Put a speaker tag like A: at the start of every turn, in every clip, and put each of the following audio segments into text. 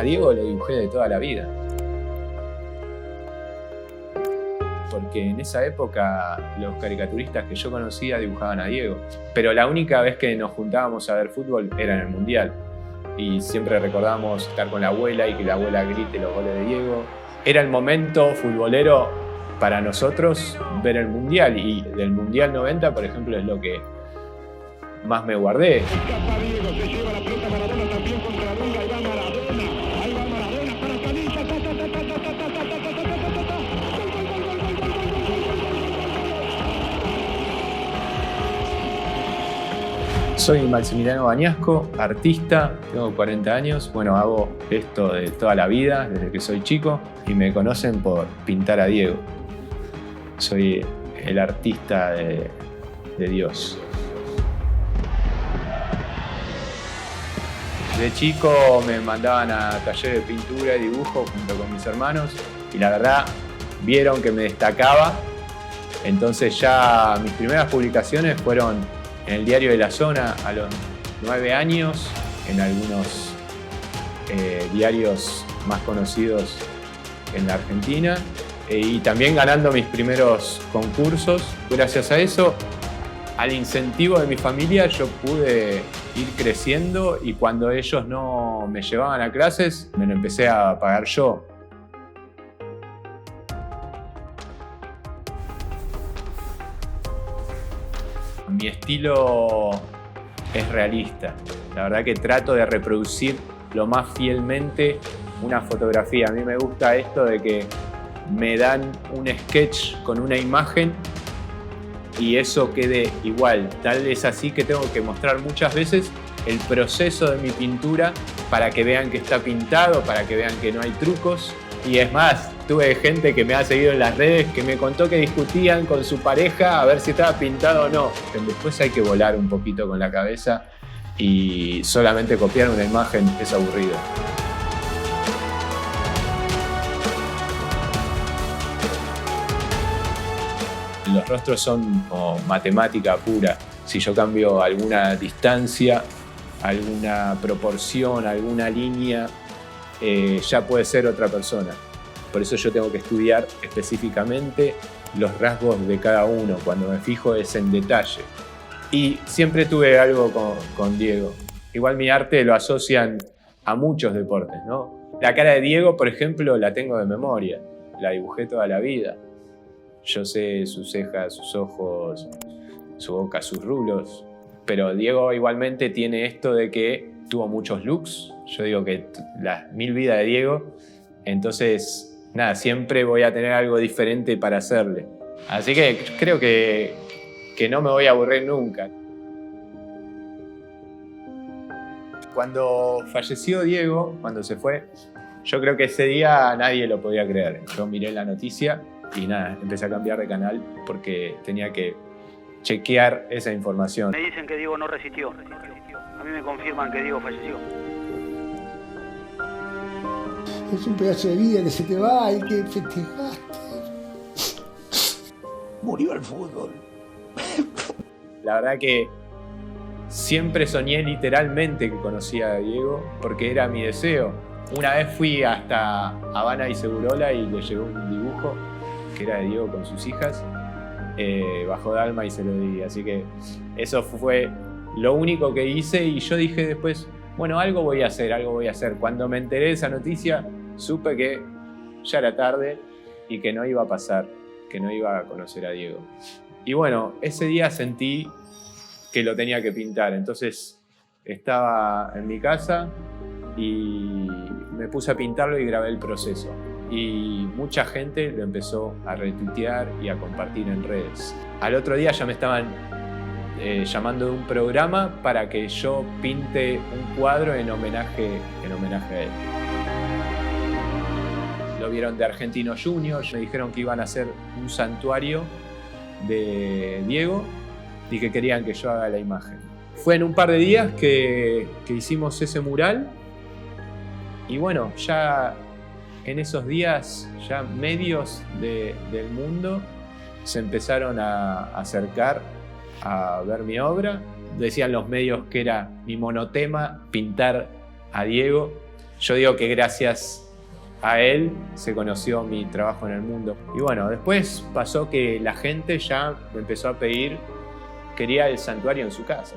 A: Diego lo dibujé de toda la vida. Porque en esa época los caricaturistas que yo conocía dibujaban a Diego. Pero la única vez que nos juntábamos a ver fútbol era en el Mundial. Y siempre recordamos estar con la abuela y que la abuela grite los goles de Diego. Era el momento futbolero para nosotros ver el Mundial. Y del Mundial 90, por ejemplo, es lo que más me guardé. Soy Maximiliano Bañasco, artista, tengo 40 años. Bueno, hago esto de toda la vida, desde que soy chico, y me conocen por pintar a Diego. Soy el artista de Dios. De chico me mandaban a taller de pintura y dibujo junto con mis hermanos, y la verdad vieron que me destacaba. Entonces ya mis primeras publicaciones fueron en el Diario de la Zona a los 9 años, en algunos diarios más conocidos en la Argentina, y también ganando mis primeros concursos. Gracias a eso, al incentivo de mi familia, yo pude ir creciendo, y cuando ellos no me llevaban a clases, me lo empecé a pagar yo. Mi estilo es realista. La verdad que trato de reproducir lo más fielmente una fotografía. A mí me gusta esto de que me dan un sketch con una imagen y eso quede igual. Tal es así que tengo que mostrar muchas veces el proceso de mi pintura para que vean que está pintado, para que vean que no hay trucos. Y es más, tuve gente que me ha seguido en las redes que me contó que discutían con su pareja a ver si estaba pintado o no. Después hay que volar un poquito con la cabeza, y solamente copiar una imagen es aburrido. Los rostros son como matemática pura. Si yo cambio alguna distancia, alguna proporción, alguna línea, ya puede ser otra persona. Por eso yo tengo que estudiar específicamente los rasgos de cada uno. Cuando me fijo es en detalle. Y siempre tuve algo con Diego. Igual mi arte lo asocian a muchos deportes, ¿no? La cara de Diego, por ejemplo, la tengo de memoria. La dibujé toda la vida. Yo sé sus cejas, sus ojos, su boca, sus rulos. Pero Diego igualmente tiene esto de que tuvo muchos looks. Yo digo que las 1000 vidas de Diego. Entonces, nada, siempre voy a tener algo diferente para hacerle. Así que creo que no me voy a aburrir nunca. Cuando falleció Diego, cuando se fue, yo creo que ese día nadie lo podía creer. Yo miré la noticia y nada, empecé a cambiar de canal porque tenía que chequear esa información.
B: Me dicen que Diego no resistió. A mí me confirman que Diego falleció.
C: Es un pedazo de vida que se te va, hay que festejaste. Murió el fútbol.
A: La verdad que siempre soñé literalmente que conocía a Diego porque era mi deseo. Una vez fui hasta Habana y Segurola y le llegó un dibujo que era de Diego con sus hijas. Bajó de alma y se lo di. Así que eso fue lo único que hice, y yo dije después, bueno, algo voy a hacer. Cuando me enteré de esa noticia, supe que ya era tarde y que no iba a pasar, que no iba a conocer a Diego. Y bueno, ese día sentí que lo tenía que pintar. Entonces estaba en mi casa y me puse a pintarlo y grabé el proceso. Y mucha gente lo empezó a retuitear y a compartir en redes. Al otro día ya me estaban llamando de un programa para que yo pinte un cuadro en homenaje a él. Lo vieron de Argentinos Juniors, me dijeron que iban a hacer un santuario de Diego y que querían que yo haga la imagen. Fue en un par de días que hicimos ese mural, y bueno, ya en esos días ya medios del mundo se empezaron a acercar a ver mi obra. Decían los medios que era mi monotema pintar a Diego, yo digo que gracias a él se conoció mi trabajo en el mundo. Y bueno, después pasó que la gente ya me empezó a pedir, quería el santuario en su casa.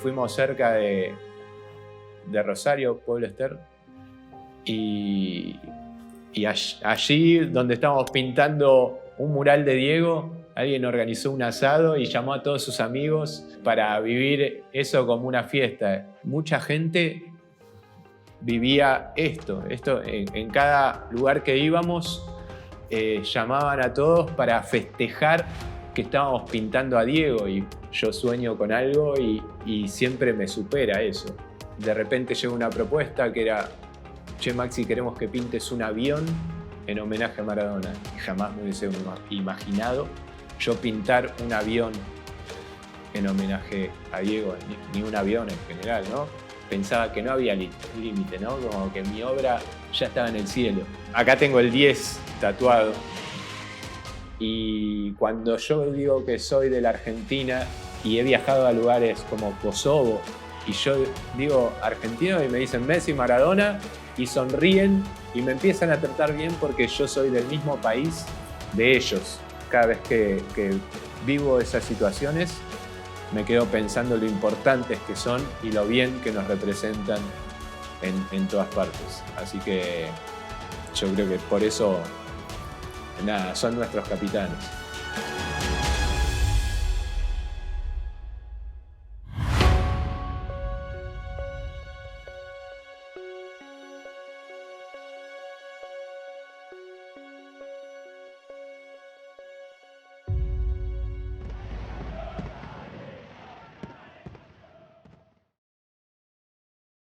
A: Fuimos cerca de Rosario, Pueblo Ester, y allí donde estábamos pintando un mural de Diego, alguien organizó un asado y llamó a todos sus amigos para vivir eso como una fiesta. Mucha gente vivía esto en cada lugar que íbamos, llamaban a todos para festejar que estábamos pintando a Diego, y yo sueño con algo y siempre me supera eso. De repente llegó una propuesta que era: che, Maxi, queremos que pintes un avión en homenaje a Maradona. Y jamás me hubiese imaginado yo pintar un avión en homenaje a Diego, ni un avión en general, ¿no? Pensaba que no había límite, ¿no? Como que mi obra ya estaba en el cielo. Acá tengo el 10 tatuado. Y cuando yo digo que soy de la Argentina y he viajado a lugares como Kosovo, y yo digo argentino y me dicen Messi, Maradona, y sonríen y me empiezan a tratar bien porque yo soy del mismo país de ellos. Cada vez que vivo esas situaciones me quedo pensando lo importantes que son y lo bien que nos representan en todas partes. Así que yo creo que por eso, nada, son nuestros capitanes.